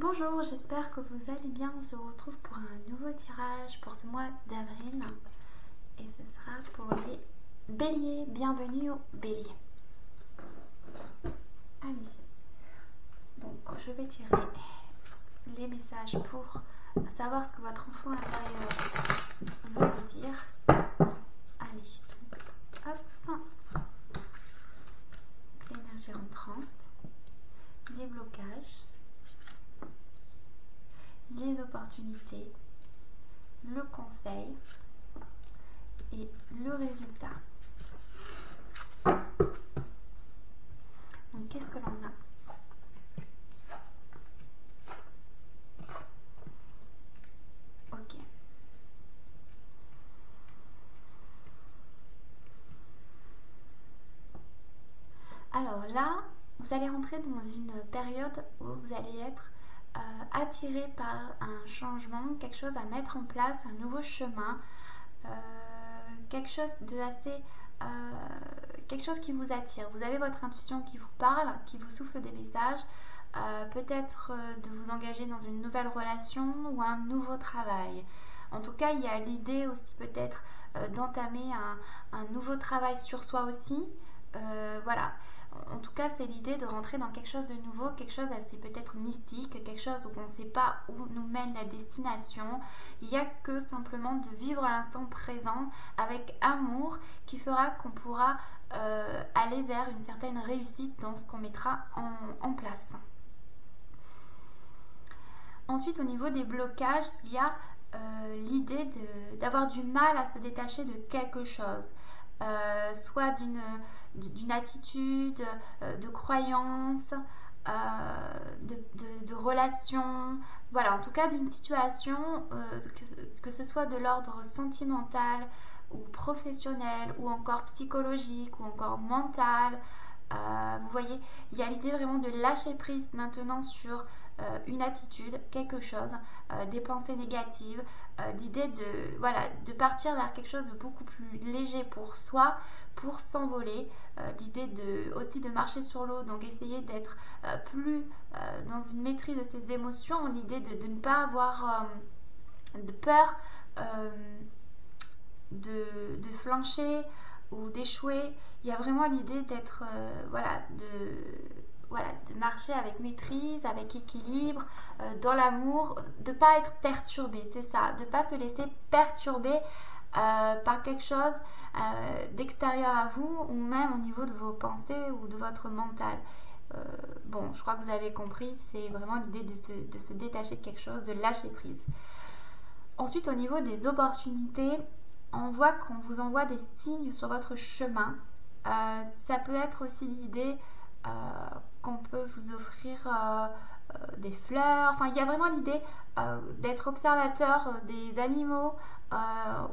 Bonjour, j'espère que vous allez bien. On se retrouve pour un nouveau tirage pour ce mois d'avril. Et ce sera pour les béliers. Bienvenue aux béliers. Allez. Donc, je vais tirer les messages pour savoir ce que votre enfant intérieur veut vous dire. Allez. Hop. L'énergie rentrante. Les blocages. Les opportunités, le conseil et le résultat. Donc, qu'est-ce que l'on a? Ok. Alors là, vous allez rentrer dans une période où vous allez être attiré par un changement, quelque chose à mettre en place, un nouveau chemin, quelque chose de assez, quelque chose qui vous attire. Vous avez votre intuition qui vous parle, qui vous souffle des messages, peut-être de vous engager dans une nouvelle relation ou un nouveau travail. En tout cas, il y a l'idée aussi peut-être d'entamer un nouveau travail sur soi aussi. Voilà. En tout cas, c'est l'idée de rentrer dans quelque chose de nouveau, quelque chose assez peut-être mystique, quelque chose où on ne sait pas où nous mène la destination. Il n'y a que simplement de vivre l'instant présent avec amour qui fera qu'on pourra aller vers une certaine réussite dans ce qu'on mettra en place. Ensuite, au niveau des blocages, il y a l'idée d'avoir du mal à se détacher de quelque chose. Soit d'une attitude, de croyance, de relation, voilà, en tout cas d'une situation, que ce soit de l'ordre sentimental ou professionnel ou encore psychologique ou encore mental. Vous voyez, il y a l'idée vraiment de lâcher prise maintenant sur une attitude, quelque chose, des pensées négatives, l'idée de partir vers quelque chose de beaucoup plus léger pour soi, pour s'envoler, l'idée aussi de marcher sur l'eau, donc essayer d'être plus dans une maîtrise de ses émotions, l'idée de ne pas avoir de peur de flancher ou d'échouer. Il y a vraiment l'idée d'être de marcher avec maîtrise, avec équilibre, dans l'amour, de ne pas être perturbé, c'est ça, de ne pas se laisser perturber par quelque chose d'extérieur à vous ou même au niveau de vos pensées ou de votre mental. Bon, je crois que vous avez compris, c'est vraiment l'idée de se détacher de quelque chose, de lâcher prise. Ensuite, au niveau des opportunités, on voit qu'on vous envoie des signes sur votre chemin. Ça peut être aussi l'idée qu'on peut vous offrir des fleurs. Enfin, il y a vraiment l'idée d'être observateur des animaux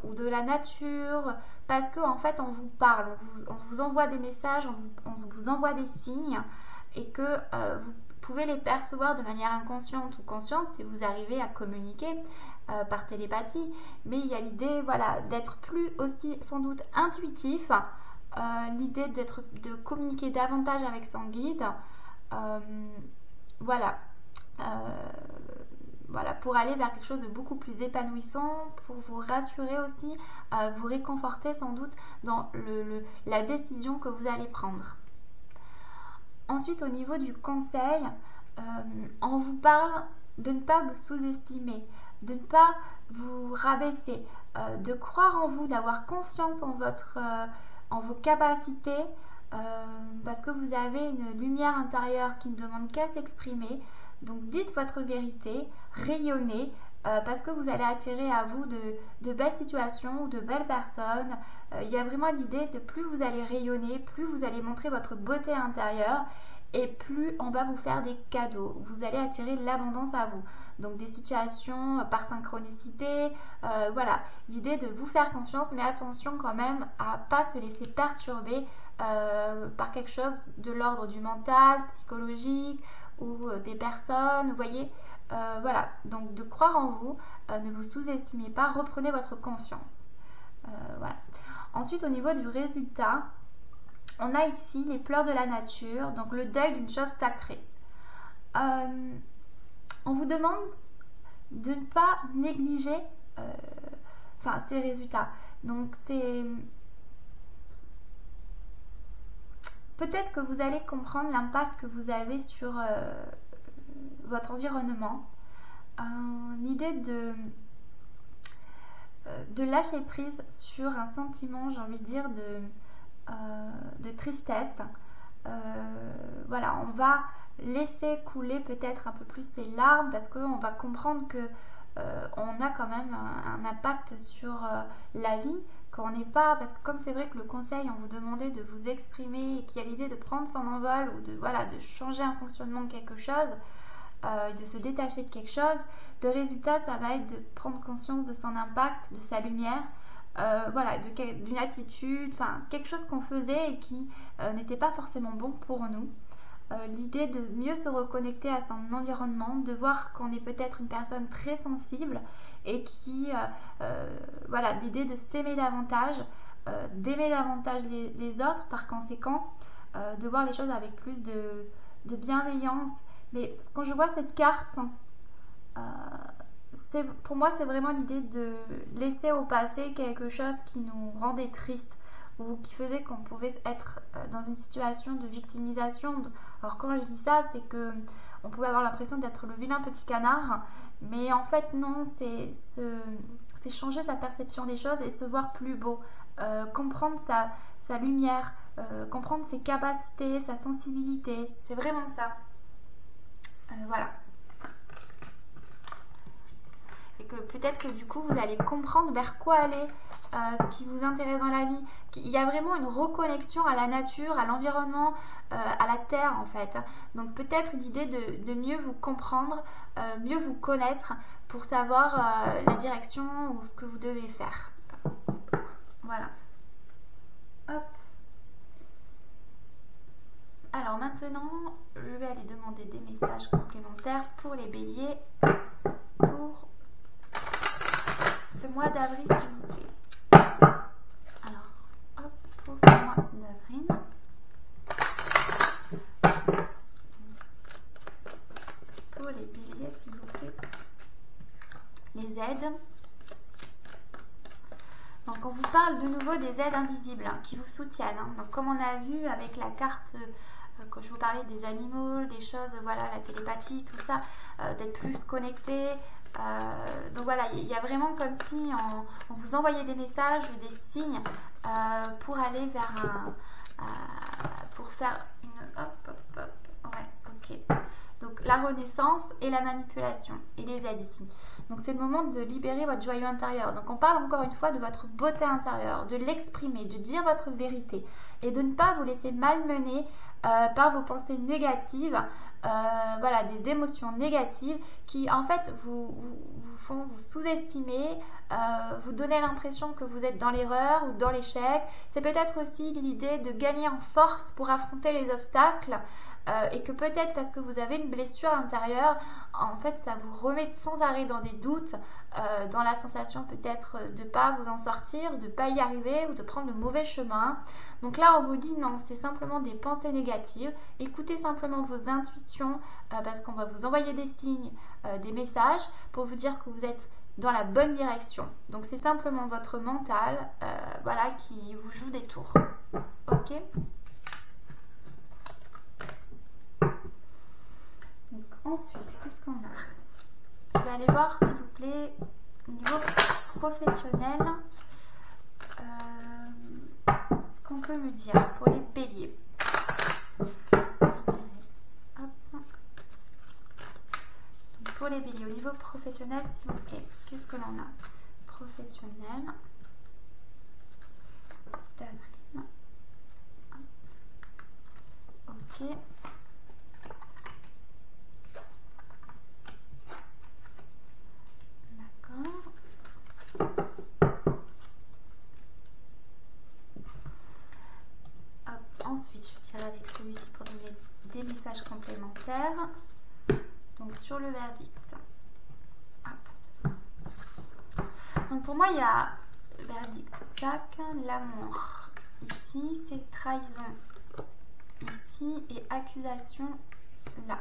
ou de la nature, parce qu'en fait, on vous parle, on vous envoie des messages, on vous envoie des signes, et que vous pouvez les percevoir de manière inconsciente ou consciente si vous arrivez à communiquer par télépathie. Mais il y a l'idée, voilà, d'être plus aussi sans doute intuitif. L'idée de communiquer davantage avec son guide, voilà, pour aller vers quelque chose de beaucoup plus épanouissant, pour vous rassurer aussi, vous réconforter sans doute dans la décision que vous allez prendre. Ensuite, au niveau du conseil, on vous parle de ne pas vous sous-estimer, de ne pas vous rabaisser, de croire en vous, d'avoir confiance en vos capacités, parce que vous avez une lumière intérieure qui ne demande qu'à s'exprimer. Donc dites votre vérité, rayonnez, parce que vous allez attirer à vous de belles situations, de belles personnes. Il y a vraiment l'idée de plus vous allez rayonner, plus vous allez montrer votre beauté intérieure, et plus on va vous faire des cadeaux. Vous allez attirer l'abondance à vous. Donc des situations par synchronicité, voilà, l'idée de vous faire confiance, mais attention quand même à ne pas se laisser perturber par quelque chose de l'ordre du mental, psychologique ou des personnes, vous voyez. Voilà, donc de croire en vous, ne vous sous-estimez pas, reprenez votre confiance. Voilà. Ensuite, au niveau du résultat, on a ici les pleurs de la nature, donc le deuil d'une chose sacrée. On vous vous demande de ne pas négliger ces résultats. Donc c'est peut-être que vous allez comprendre l'impact que vous avez sur votre environnement. L'idée de lâcher prise sur un sentiment, j'ai envie de dire, de tristesse. Voilà, on va laisser couler peut-être un peu plus ses larmes parce qu'on va comprendre que on a quand même un impact sur la vie, qu'on n'est pas, parce que comme c'est vrai que le conseil, on vous demandait de vous exprimer et qu'il y a l'idée de prendre son envol ou de changer un fonctionnement de quelque chose, de se détacher de quelque chose, le résultat ça va être de prendre conscience de son impact, de sa lumière, d'une attitude, quelque chose qu'on faisait et qui n'était pas forcément bon pour nous. L'idée de mieux se reconnecter à son environnement, de voir qu'on est peut-être une personne très sensible et qui, l'idée de s'aimer davantage, d'aimer davantage les autres par conséquent, de voir les choses avec plus de bienveillance. Mais quand je vois cette carte, pour moi c'est vraiment l'idée de laisser au passé quelque chose qui nous rendait triste ou qui faisait qu'on pouvait être dans une situation de victimisation. Alors quand je dis ça, c'est que on pouvait avoir l'impression d'être le vilain petit canard, mais en fait non, c'est changer sa perception des choses et se voir plus beau, comprendre sa lumière, comprendre ses capacités, sa sensibilité, c'est vraiment ça. Voilà. Et que peut-être que du coup vous allez comprendre vers quoi aller, ce qui vous intéresse dans la vie. Il y a vraiment une reconnexion à la nature, à l'environnement, à la terre en fait. Donc peut-être l'idée de mieux vous comprendre, mieux vous connaître pour savoir la direction ou ce que vous devez faire. Voilà. Hop. Alors maintenant, je vais aller demander des messages complémentaires pour les béliers pour ce mois d'avril, s'il vous plaît. Alors, hop, pour ce mois d'avril. Pour les béliers, s'il vous plaît. Les aides. Donc on vous parle de nouveau des aides invisibles qui vous soutiennent. Donc comme on a vu avec la carte, quand je vous parlais des animaux, des choses, la télépathie, tout ça, d'être plus connecté. Donc voilà, il y a vraiment comme si on vous envoyait des messages, des signes pour aller vers pour faire une donc la renaissance et la manipulation et les aides ici. Donc c'est le moment de libérer votre joyau intérieur. Donc on parle encore une fois de votre beauté intérieure, de l'exprimer, de dire votre vérité et de ne pas vous laisser malmener par vos pensées négatives, des émotions négatives qui en fait vous font vous sous-estimer, vous donner l'impression que vous êtes dans l'erreur ou dans l'échec. C'est peut-être aussi l'idée de gagner en force pour affronter les obstacles. Et que peut-être parce que vous avez une blessure intérieure, en fait ça vous remet sans arrêt dans des doutes, dans la sensation peut-être de ne pas vous en sortir, de ne pas y arriver ou de prendre le mauvais chemin. Donc là on vous dit non, c'est simplement des pensées négatives, écoutez simplement vos intuitions parce qu'on va vous envoyer des signes, des messages pour vous dire que vous êtes dans la bonne direction. Donc c'est simplement votre mental qui vous joue des tours. Ok ? Ensuite, qu'est-ce qu'on a? Je vais aller voir, s'il vous plaît, au niveau professionnel, ce qu'on peut me dire pour les béliers. Je dirais, hop. Donc pour les béliers, au niveau professionnel, s'il vous plaît, qu'est-ce que l'on a? Professionnel. D'avril. Ok. Ensuite, je tirerai avec celui-ci pour donner des messages complémentaires. Donc, sur le verdict. Hop. Donc, pour moi, il y a verdict, tac, l'amour. Ici, c'est trahison. Ici, et accusation, là.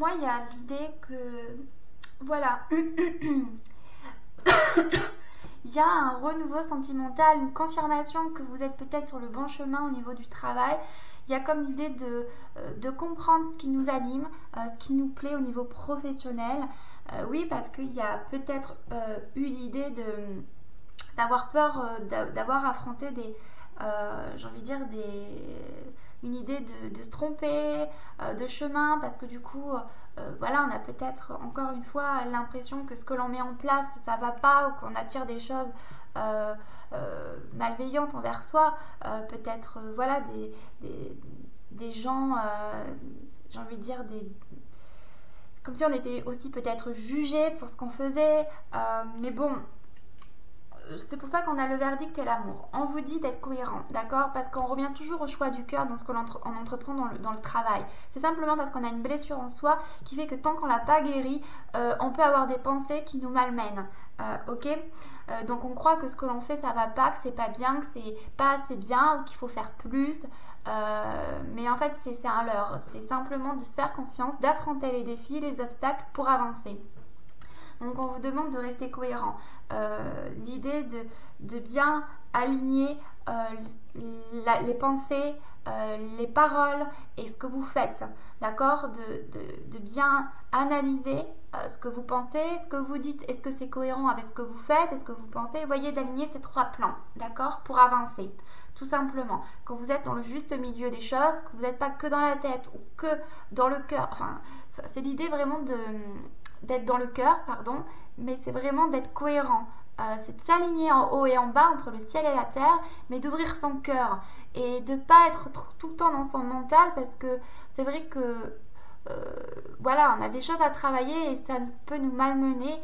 moi, il y a l'idée que, voilà, il y a un renouveau sentimental, une confirmation que vous êtes peut-être sur le bon chemin au niveau du travail. Il y a comme l'idée de comprendre ce qui nous anime, ce qui nous plaît au niveau professionnel. Oui, parce qu'il y a peut-être eu l'idée d'avoir peur, d'avoir affronté j'ai envie de dire, une idée de se tromper de chemin, parce que du coup, voilà, on a peut-être encore une fois l'impression que ce que l'on met en place, ça va pas, ou qu'on attire des choses malveillantes envers soi, peut-être voilà, des gens, j'ai envie de dire, comme si on était aussi peut-être jugé pour ce qu'on faisait, mais bon, c'est pour ça qu'on a le verdict et l'amour. On vous dit d'être cohérent, d'accord? Parce qu'on revient toujours au choix du cœur dans ce qu'on entreprend dans le travail. C'est simplement parce qu'on a une blessure en soi qui fait que tant qu'on l'a pas guérie, on peut avoir des pensées qui nous malmènent. Ok? Donc on croit que ce que l'on fait ça va pas, que c'est pas bien, que c'est pas assez bien ou qu'il faut faire plus. Mais en fait c'est un leurre. C'est simplement de se faire confiance, d'affronter les défis, les obstacles pour avancer. Donc on vous demande de rester cohérent. L'idée de bien aligner les pensées, les paroles et ce que vous faites, d'accord, de bien analyser ce que vous pensez, ce que vous dites, est-ce que c'est cohérent avec ce que vous faites, est-ce que vous pensez, vous voyez, d'aligner ces 3 plans, d'accord, pour avancer. Tout simplement, quand vous êtes dans le juste milieu des choses, que vous n'êtes pas que dans la tête ou que dans le cœur, enfin, c'est l'idée vraiment d'être dans le cœur, pardon, mais c'est vraiment d'être cohérent. C'est de s'aligner en haut et en bas entre le ciel et la terre, mais d'ouvrir son cœur et de ne pas être tout le temps dans son mental, parce que c'est vrai que voilà, on a des choses à travailler et ça peut nous malmener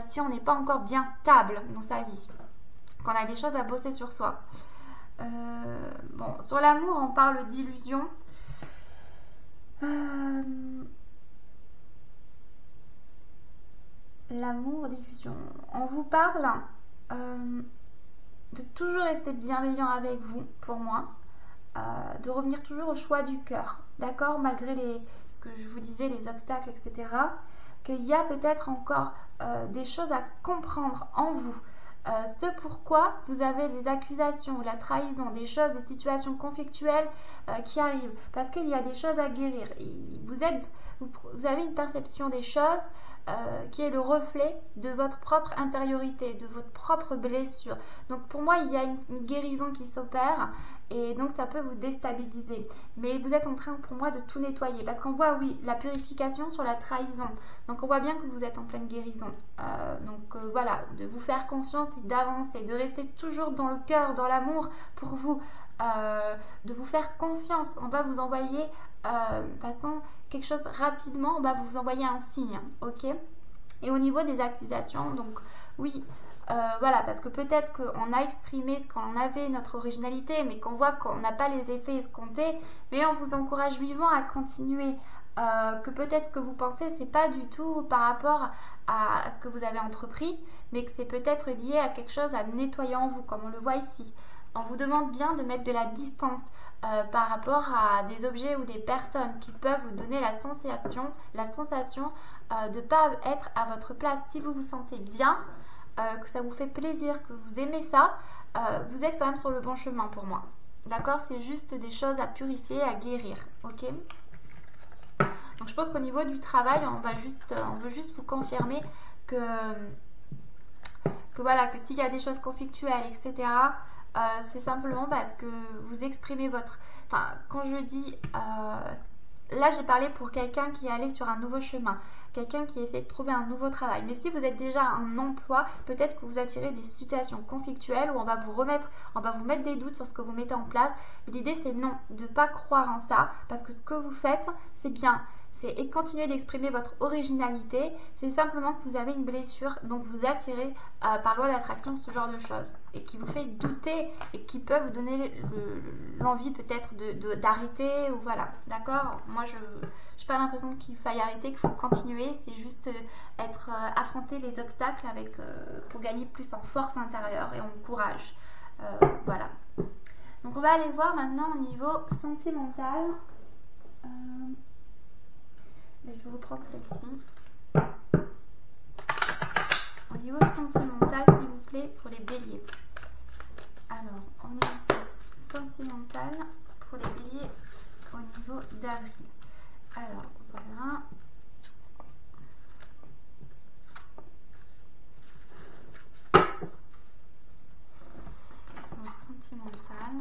si on n'est pas encore bien stable dans sa vie, qu'on a des choses à bosser sur soi. Bon, sur l'amour, on parle d'illusion. L'amour, d'illusion. On vous parle de toujours rester bienveillant avec vous, pour moi, de revenir toujours au choix du cœur, d'accord, malgré ce que je vous disais, les obstacles, etc. Qu'il y a peut-être encore des choses à comprendre en vous. Ce pourquoi vous avez des accusations, la trahison, des choses, des situations conflictuelles qui arrivent, parce qu'il y a des choses à guérir. Vous avez une perception des choses qui est le reflet de votre propre intériorité, de votre propre blessure. Donc pour moi, il y a une guérison qui s'opère et donc ça peut vous déstabiliser. Mais vous êtes en train pour moi de tout nettoyer, parce qu'on voit, oui, la purification sur la trahison. Donc on voit bien que vous êtes en pleine guérison. Voilà, de vous faire confiance et d'avancer, de rester toujours dans le cœur, dans l'amour pour vous, de vous faire confiance. On va vous envoyer de façon quelque chose rapidement, on va vous envoyer un signe, ok? Et au niveau des accusations, donc oui, voilà, parce que peut-être qu'on a exprimé ce qu'on avait, notre originalité, mais qu'on voit qu'on n'a pas les effets escomptés, mais on vous encourage vivement à continuer, que peut-être ce que vous pensez, c'est pas du tout par rapport à ce que vous avez entrepris, mais que c'est peut-être lié à quelque chose à nettoyer en vous, comme on le voit ici. On vous demande bien de mettre de la distance par rapport à des objets ou des personnes qui peuvent vous donner la sensation de ne pas être à votre place. Si vous vous sentez bien, que ça vous fait plaisir, que vous aimez ça, vous êtes quand même sur le bon chemin pour moi. D'accord? C'est juste des choses à purifier, à guérir. Ok? Donc je pense qu'au niveau du travail, on veut juste vous confirmer que voilà, que s'il y a des choses conflictuelles, etc., c'est simplement parce que vous exprimez votre... Enfin, quand je dis... là, j'ai parlé pour quelqu'un qui est allé sur un nouveau chemin, quelqu'un qui essaie de trouver un nouveau travail. Mais si vous êtes déjà en emploi, peut-être que vous attirez des situations conflictuelles où on va vous mettre des doutes sur ce que vous mettez en place. L'idée, c'est non, de ne pas croire en ça, parce que ce que vous faites, c'est bien. Et continuer d'exprimer votre originalité, c'est simplement que vous avez une blessure, donc vous attirez par loi d'attraction ce genre de choses, et qui vous fait douter, et qui peuvent vous donner l'envie peut-être d'arrêter, ou voilà, d'accord? Moi, je n'ai pas l'impression qu'il faille arrêter, qu'il faut continuer, c'est juste affronter les obstacles pour gagner plus en force intérieure et en courage. Voilà. Donc on va aller voir maintenant au niveau sentimental. Mais je vais reprendre celle-ci. Au niveau sentimental, s'il vous plaît, pour les béliers. Alors, au niveau sentimental, pour les béliers, au niveau d'avril. Alors, voilà. Donc, sentimental.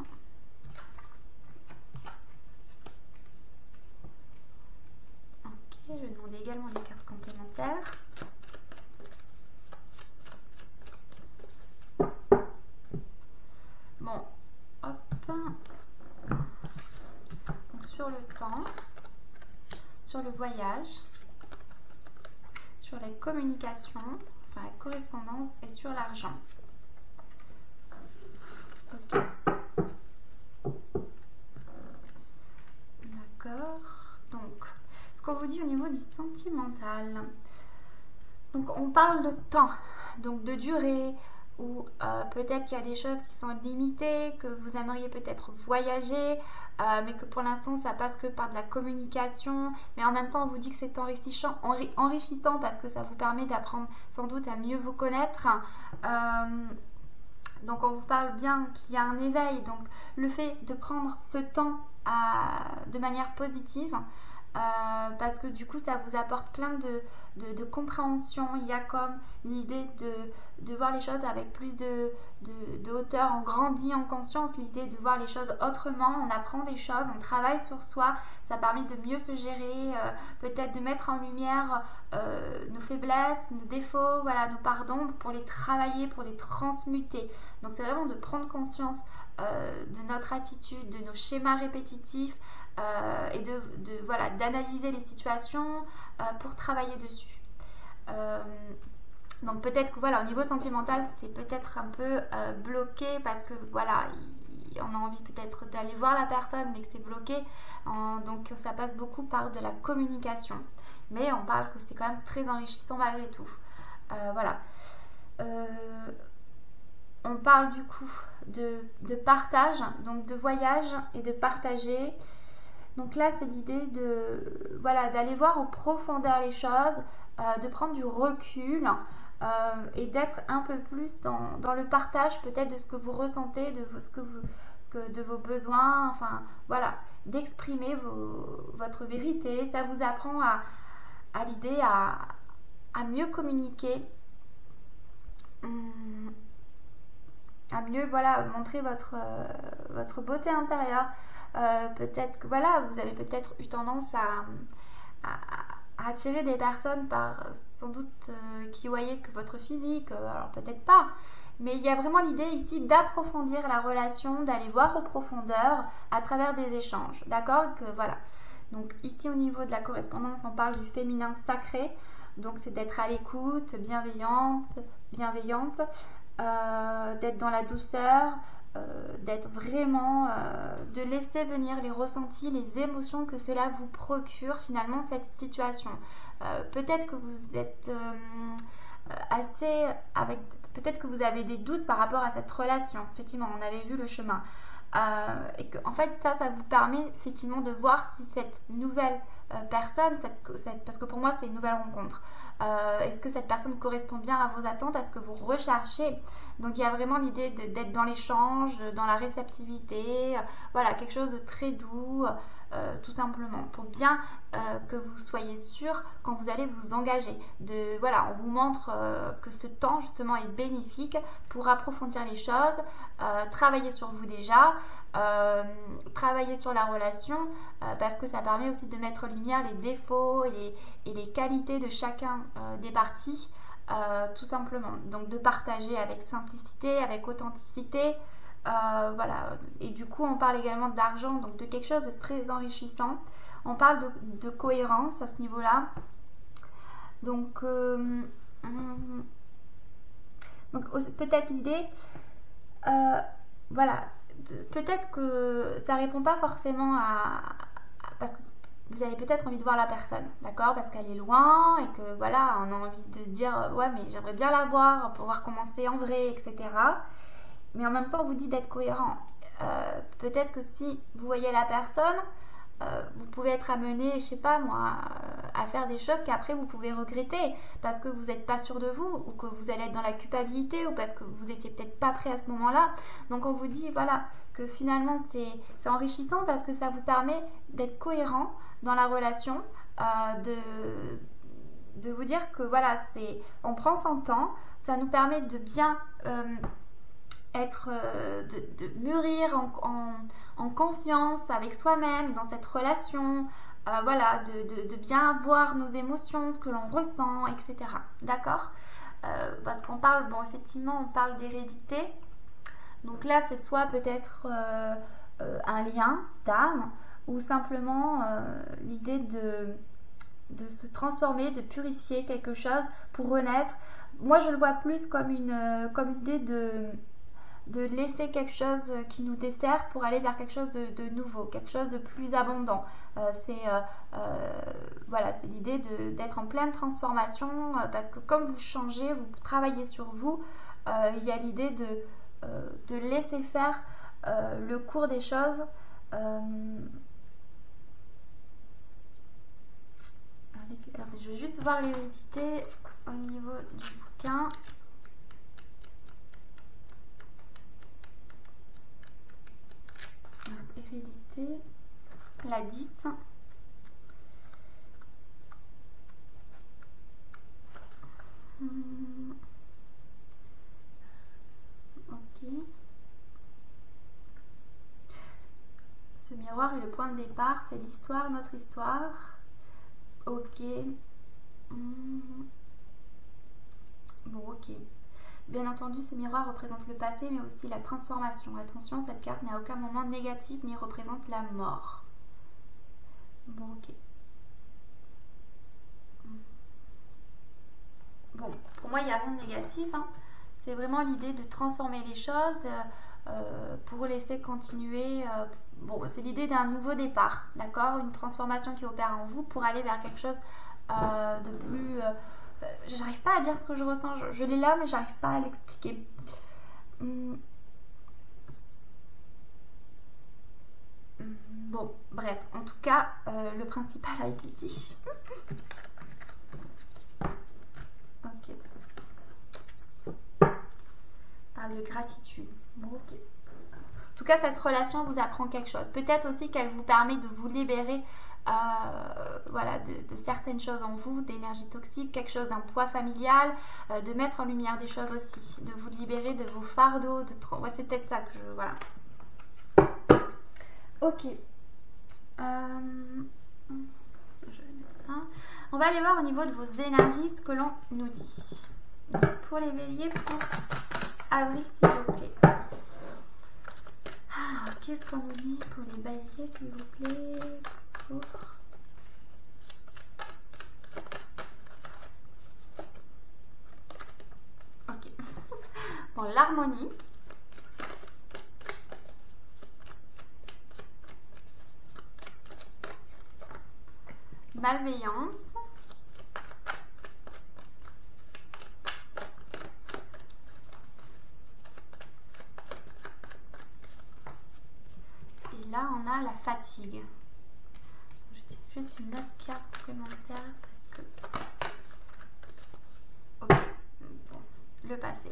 Ok, je vais demander également des cartes complémentaires. Bon, hop. Donc, sur le temps, sur le voyage, sur la communication, enfin la correspondance et sur l'argent. Ok. D'accord. Donc, ce qu'on vous dit au niveau du sentimental. Donc, on parle de temps, donc de durée, ou peut-être qu'il y a des choses qui sont limitées, que vous aimeriez peut-être voyager, mais que pour l'instant ça passe que par de la communication, mais en même temps on vous dit que c'est enrichissant parce que ça vous permet d'apprendre sans doute à mieux vous connaître. Donc on vous parle bien qu'il y a un éveil, donc le fait de prendre ce temps de manière positive, parce que du coup ça vous apporte plein de compréhension. Il y a comme l'idée de voir les choses avec plus de hauteur, on grandit en conscience, l'idée de voir les choses autrement, on apprend des choses, on travaille sur soi, ça permet de mieux se gérer, peut-être de mettre en lumière nos faiblesses, nos défauts, voilà, nos pardons, pour les travailler, pour les transmuter. Donc c'est vraiment de prendre conscience de notre attitude, de nos schémas répétitifs, et voilà, d'analyser les situations pour travailler dessus. Donc peut-être que voilà, au niveau sentimental, c'est peut-être un peu bloqué parce que voilà, on a envie peut-être d'aller voir la personne, mais que c'est bloqué. Donc ça passe beaucoup par de la communication. Mais on parle que c'est quand même très enrichissant malgré tout. Voilà. On parle du coup de partage, donc de voyage et de partager. Donc là, c'est l'idée de voilà, d'aller voir en profondeur les choses, de prendre du recul et d'être un peu plus dans le partage peut-être de ce que vous ressentez, de vos besoins, enfin voilà, d'exprimer votre vérité. Ça vous apprend à l'idée à mieux communiquer, à mieux voilà, montrer votre beauté intérieure. Peut-être que voilà, vous avez peut-être eu tendance à attirer des personnes sans doute qui voyaient que votre physique, alors peut-être pas, mais il y a vraiment l'idée ici d'approfondir la relation, d'aller voir aux profondeurs à travers des échanges, d'accord, que voilà. Donc ici au niveau de la correspondance, on parle du féminin sacré, donc c'est d'être à l'écoute, bienveillante, d'être dans la douceur, d'être vraiment, de laisser venir les ressentis, les émotions que cela vous procure finalement cette situation. Peut-être que vous êtes peut-être que vous avez des doutes par rapport à cette relation. Effectivement, on avait vu le chemin. Et que en fait ça vous permet effectivement de voir si cette nouvelle personne, parce que pour moi c'est une nouvelle rencontre, est-ce que cette personne correspond bien à vos attentes, à ce que vous recherchez. Donc il y a vraiment l'idée d'être dans l'échange, dans la réceptivité, voilà, quelque chose de très doux, tout simplement, pour bien que vous soyez sûr quand vous allez vous engager. Voilà, on vous montre que ce temps justement est bénéfique pour approfondir les choses, travailler sur vous déjà, travailler sur la relation, parce que ça permet aussi de mettre en lumière les défauts et les qualités de chacun des parties, tout simplement. Donc de partager avec simplicité, avec authenticité, voilà. Et du coup on parle également d'argent, donc de quelque chose de très enrichissant. On parle de cohérence à ce niveau-là. Donc peut-être l'idée, voilà, peut-être que ça répond pas forcément parce que vous avez peut-être envie de voir la personne, d'accord, parce qu'elle est loin et que voilà, on a envie de se dire ouais mais j'aimerais bien la voir pour voir comment c'est en vrai, etc. Mais en même temps on vous dit d'être cohérent. Peut-être que si vous voyez la personne, vous pouvez être amené, je sais pas moi, à faire des choses qu'après vous pouvez regretter parce que vous n'êtes pas sûr de vous ou que vous allez être dans la culpabilité ou parce que vous étiez peut-être pas prêt à ce moment-là. Donc on vous dit voilà que finalement c'est enrichissant parce que ça vous permet d'être cohérent dans la relation, de vous dire que voilà, on prend son temps, ça nous permet de bien de mûrir en confiance avec soi-même dans cette relation, voilà, de bien voir nos émotions, ce que l'on ressent, etc. D'accord? Parce qu'on parle, bon, effectivement, on parle d'hérédité. Donc là, c'est soit peut-être un lien d'âme ou simplement l'idée de se transformer, de purifier quelque chose pour renaître. Moi, je le vois plus comme comme l'idée de laisser quelque chose qui nous dessert pour aller vers quelque chose de nouveau, quelque chose de plus abondant. Voilà, c'est l'idée d'être en pleine transformation parce que comme vous changez, vous travaillez sur vous, il y a l'idée de laisser faire le cours des choses. Je vais juste voir l'hérédité au niveau du bouquin. Hérédité, la 10. Ok. Ce miroir est le point de départ, c'est l'histoire, notre histoire. Ok. Bon, ok. Bien entendu, ce miroir représente le passé, mais aussi la transformation. Attention, cette carte n'est à aucun moment négative ni représente la mort. Bon, ok. Bon, pour moi, il n'y a rien de négatif. Hein. C'est vraiment l'idée de transformer les choses pour laisser continuer. Bon, c'est l'idée d'un nouveau départ, d'accord? Une transformation qui opère en vous pour aller vers quelque chose de plus... j'arrive pas à dire ce que je ressens, je l'ai là mais j'arrive pas à l'expliquer. Bon, bref, en tout cas, le principal a été dit. Ok. Parle de gratitude. Bon, ok. En tout cas, cette relation vous apprend quelque chose. Peut-être aussi qu'elle vous permet de vous libérer voilà, de certaines choses en vous, d'énergie toxique, quelque chose d'un poids familial, de mettre en lumière des choses aussi, de vous libérer de vos fardeaux, ouais, c'est peut-être ça que je... Voilà. Ok. Je vais mettre ça. On va aller voir au niveau de vos énergies ce que l'on nous dit. Donc, pour les béliers, pour avril, s'il vous plaît. Alors, qu'est-ce qu'on nous dit pour les béliers, s'il vous plaît? Ok. Bon, l'harmonie. Malveillance. Et là, on a la fatigue. Juste une autre carte complémentaire parce que... Ok, bon, le passé.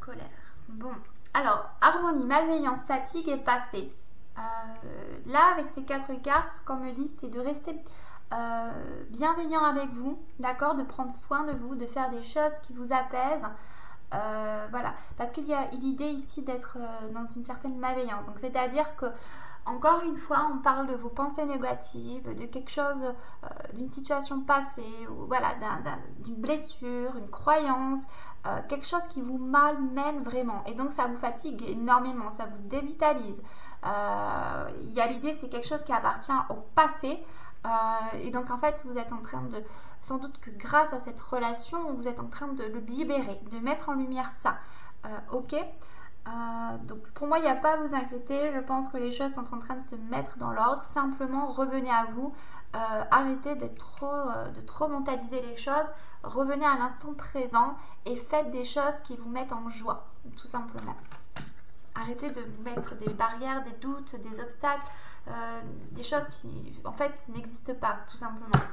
Colère. Bon, alors, harmonie, malveillance, fatigue et passé. Là, avec ces 4 cartes, ce qu'on me dit, c'est de rester bienveillant avec vous, d'accord, de prendre soin de vous, de faire des choses qui vous apaisent. Voilà, parce qu'il y a l'idée ici d'être dans une certaine malveillance. Donc, c'est-à-dire que encore une fois, on parle de vos pensées négatives, de quelque chose, d'une situation passée, ou voilà, d'une blessure, une croyance, quelque chose qui vous malmène vraiment. Et donc, ça vous fatigue énormément, ça vous dévitalise. Il y a l'idée, c'est quelque chose qui appartient au passé. Et donc, en fait, vous êtes en train de, sans doute que grâce à cette relation, vous êtes en train de le libérer, de mettre en lumière ça. Ok. Donc pour moi il n'y a pas à vous inquiéter, je pense que les choses sont en train de se mettre dans l'ordre, simplement revenez à vous, arrêtez de trop mentaliser les choses, revenez à l'instant présent et faites des choses qui vous mettent en joie, tout simplement. Arrêtez de vous mettre des barrières, des doutes, des obstacles, des choses qui en fait n'existent pas tout simplement.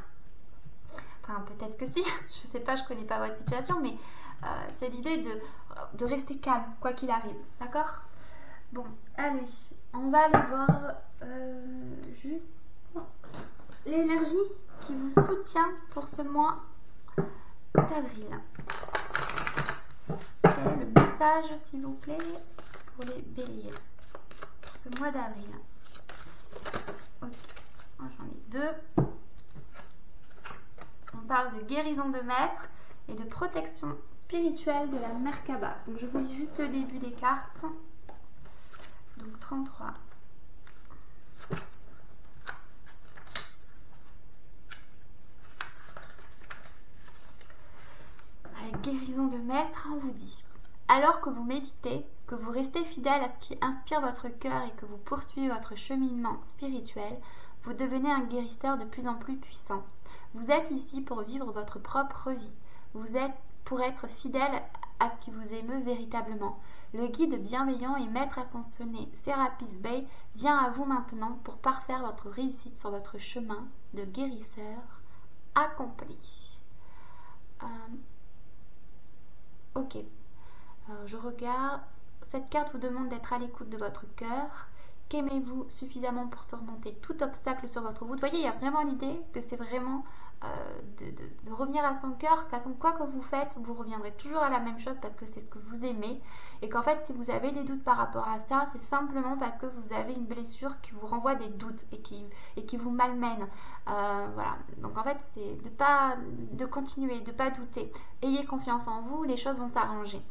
Enfin peut-être que si, je sais pas, je connais pas votre situation, mais c'est l'idée de rester calme quoi qu'il arrive, d'accord? Bon, allez, on va aller voir juste l'énergie qui vous soutient pour ce mois d'avril. Quel est le message, s'il vous plaît, pour les béliers pour ce mois d'avril? Ok, j'en ai deux. On parle de guérison de maître et de protection spirituelle de la Merkaba. Donc je vous lis juste le début des cartes. Donc 33. Avec guérison de maître, on vous dit: alors que vous méditez, que vous restez fidèle à ce qui inspire votre cœur et que vous poursuivez votre cheminement spirituel, vous devenez un guérisseur de plus en plus puissant. Vous êtes ici pour vivre votre propre vie. Vous êtes pour être fidèle à ce qui vous émeut véritablement. Le guide bienveillant et maître ascensionné Serapis Bey vient à vous maintenant pour parfaire votre réussite sur votre chemin de guérisseur accompli. Ok. Alors, je regarde. Cette carte vous demande d'être à l'écoute de votre cœur. Qu'aimez-vous suffisamment pour surmonter tout obstacle sur votre route? Vous voyez, il y a vraiment l'idée que c'est vraiment de revenir à son cœur. De toute façon, quoi que vous faites, vous reviendrez toujours à la même chose parce que c'est ce que vous aimez. Et qu'en fait, si vous avez des doutes par rapport à ça, c'est simplement parce que vous avez une blessure qui vous renvoie des doutes et qui vous malmène. Voilà. Donc en fait, c'est de continuer, de ne pas douter. Ayez confiance en vous, les choses vont s'arranger.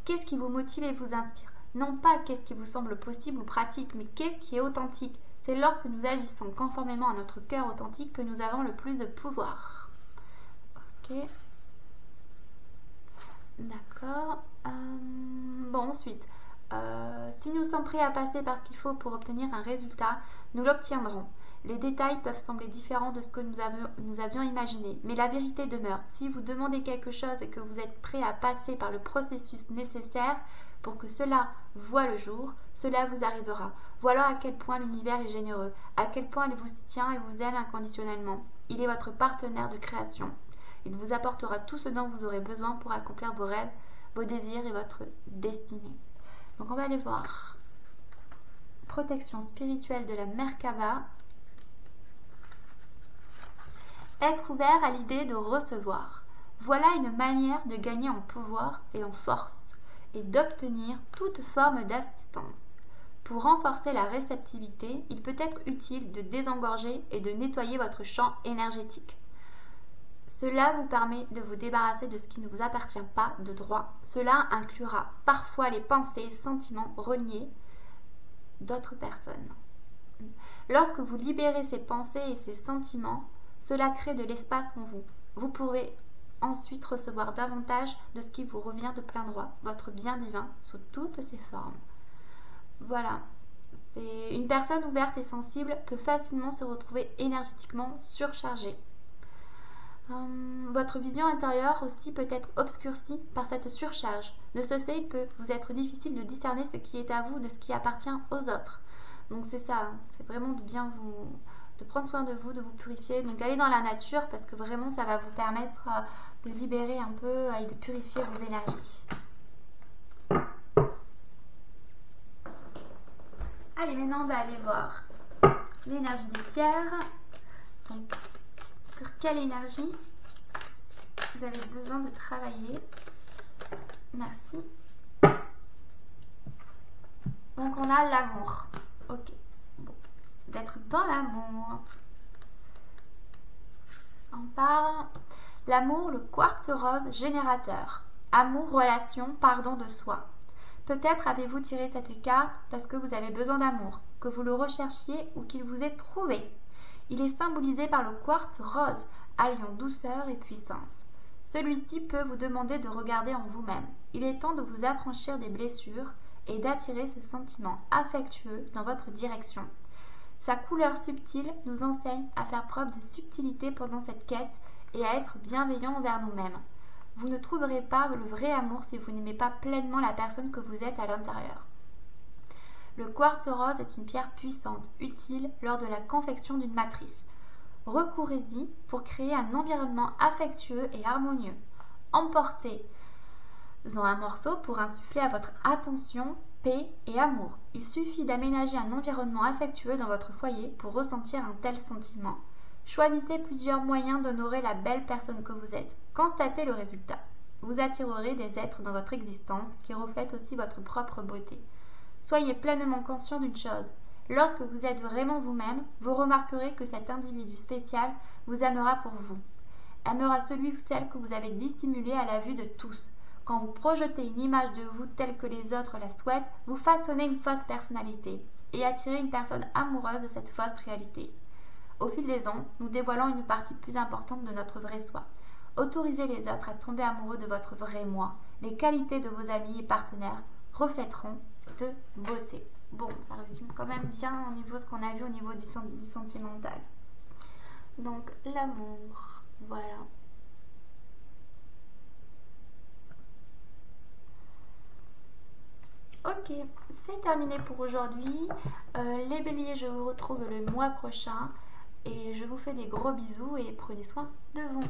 Qu'est-ce qui vous motive et vous inspire? Non pas qu'est-ce qui vous semble possible ou pratique, mais qu'est-ce qui est authentique. C'est lorsque nous agissons conformément à notre cœur authentique que nous avons le plus de pouvoir. Ok. D'accord. Bon, ensuite, si nous sommes prêts à passer par ce qu'il faut pour obtenir un résultat, nous l'obtiendrons. Les détails peuvent sembler différents de ce que nous avions imaginé, mais la vérité demeure. Si vous demandez quelque chose et que vous êtes prêt à passer par le processus nécessaire pour que cela voie le jour, cela vous arrivera. Voilà à quel point l'univers est généreux, à quel point il vous tient et vous aime inconditionnellement. Il est votre partenaire de création. Il vous apportera tout ce dont vous aurez besoin pour accomplir vos rêves, vos désirs et votre destinée. Donc on va aller voir. Protection spirituelle de la Merkaba. Être ouvert à l'idée de recevoir. Voilà une manière de gagner en pouvoir et en force et d'obtenir toute forme d'assistance. Pour renforcer la réceptivité, il peut être utile de désengorger et de nettoyer votre champ énergétique. Cela vous permet de vous débarrasser de ce qui ne vous appartient pas de droit. Cela inclura parfois les pensées et sentiments reniés d'autres personnes. Lorsque vous libérez ces pensées et ces sentiments, cela crée de l'espace en vous. Vous pourrez ensuite recevoir davantage de ce qui vous revient de plein droit, votre bien divin sous toutes ses formes. Voilà. Une personne ouverte et sensible peut facilement se retrouver énergétiquement surchargée. Votre vision intérieure aussi peut être obscurcie par cette surcharge. De ce fait, il peut vous être difficile de discerner ce qui est à vous de ce qui appartient aux autres. Donc c'est ça, hein. C'est vraiment de prendre soin de vous, de vous purifier. Donc allez dans la nature parce que vraiment ça va vous permettre de libérer un peu et de purifier vos énergies. Allez, maintenant on va aller voir l'énergie des tiers. Donc sur quelle énergie vous avez besoin de travailler. Merci. Donc on a l'amour. Ok. Bon. D'être dans l'amour. On parle l'amour, le quartz rose générateur. Amour, relation, pardon de soi. Peut-être avez-vous tiré cette carte parce que vous avez besoin d'amour, que vous le recherchiez ou qu'il vous est trouvé. Il est symbolisé par le quartz rose, alliant douceur et puissance. Celui-ci peut vous demander de regarder en vous-même. Il est temps de vous affranchir des blessures et d'attirer ce sentiment affectueux dans votre direction. Sa couleur subtile nous enseigne à faire preuve de subtilité pendant cette quête et à être bienveillant envers nous-mêmes. Vous ne trouverez pas le vrai amour si vous n'aimez pas pleinement la personne que vous êtes à l'intérieur. Le quartz rose est une pierre puissante, utile lors de la confection d'une matrice. Recourez-y pour créer un environnement affectueux et harmonieux. Emportez-en un morceau pour insuffler à votre attention, paix et amour. Il suffit d'aménager un environnement affectueux dans votre foyer pour ressentir un tel sentiment. Choisissez plusieurs moyens d'honorer la belle personne que vous êtes. Constatez le résultat. Vous attirerez des êtres dans votre existence qui reflètent aussi votre propre beauté. Soyez pleinement conscient d'une chose. Lorsque vous êtes vraiment vous-même, vous remarquerez que cet individu spécial vous aimera pour vous. Aimera celui ou celle que vous avez dissimulé à la vue de tous. Quand vous projetez une image de vous telle que les autres la souhaitent, vous façonnez une fausse personnalité et attirez une personne amoureuse de cette fausse réalité. Au fil des ans, nous dévoilons une partie plus importante de notre vrai soi. Autorisez les autres à tomber amoureux de votre vrai moi. Les qualités de vos amis et partenaires reflèteront cette beauté. Bon, ça résume quand même bien au niveau de ce qu'on a vu au niveau du sentimental. Donc, l'amour, voilà. Ok, c'est terminé pour aujourd'hui. Les béliers, je vous retrouve le mois prochain. Et je vous fais des gros bisous et prenez soin de vous.